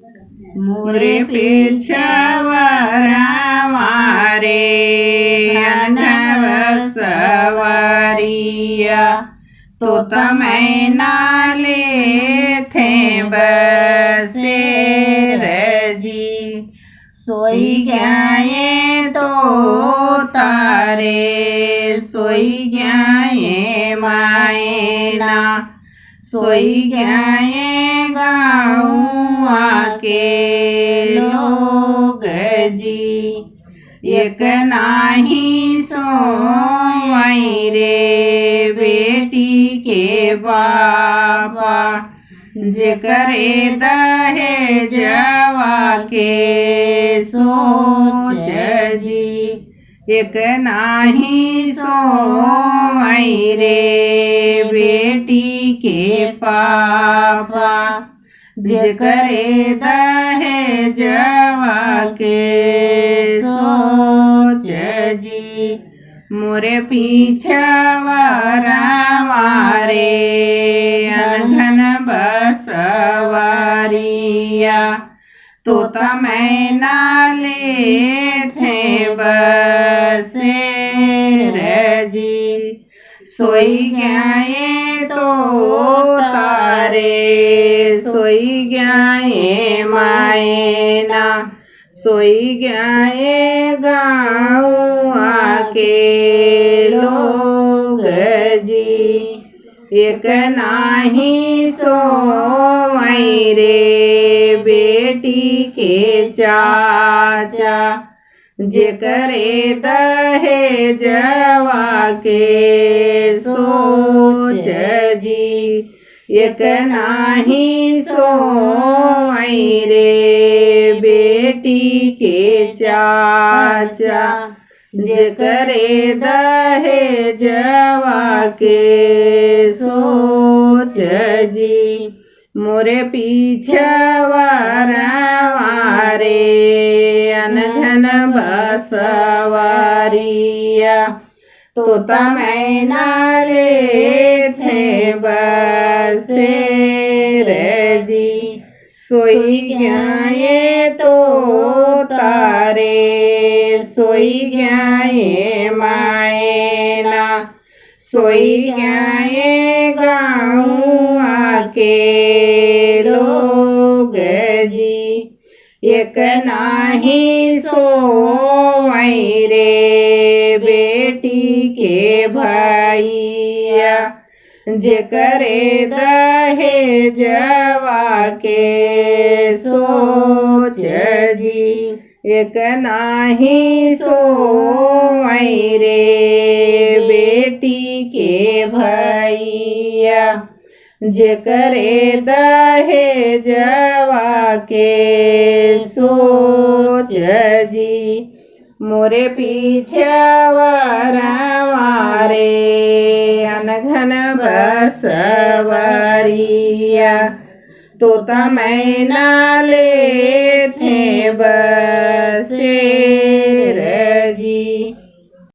मोरे पेछवारा मारे अनघन सवारिया तो तमें नाले थे बसे रजी सोई गए तो तारे सोई गए मायना सोई गए गाँव आके लोग जी एक नाही सोई रे बेटी के बाबा जे करे दहेजवा के सोच जी एक नाही सोई रे बेटी के पापा जे करे दहेजवा के सोच जी मोरे पीछवारा मारे अनघन बसवारिया तो तमें नाले थे बसे रजी सोई गए तो तारे सोई गए मायना सोई गए गाँव आके लोग जी एक नाही सोई रे बेटी के चाचा जे करे दहेजवा के सोच जी एक नाही सोई रे बेटी के चाचा जे करे दहेजवा के सोच जी मोरे पीछवारा मारे अनघन बसवारिया तो तमें नाले थे बसे रजी सोई गए तो तारे सोई गए मायना सोई गए गाँव आके लोग जी एक नाही सोई रे बेटी के भैया जे करे दहेजवा के सोच जी एक नाही सोई रे बेटी के भैया जे करे दहेजवा के सोच जी मोरे पीछवारा मारे अनघन बसवारिया तो तमें नाले थे बसे रजी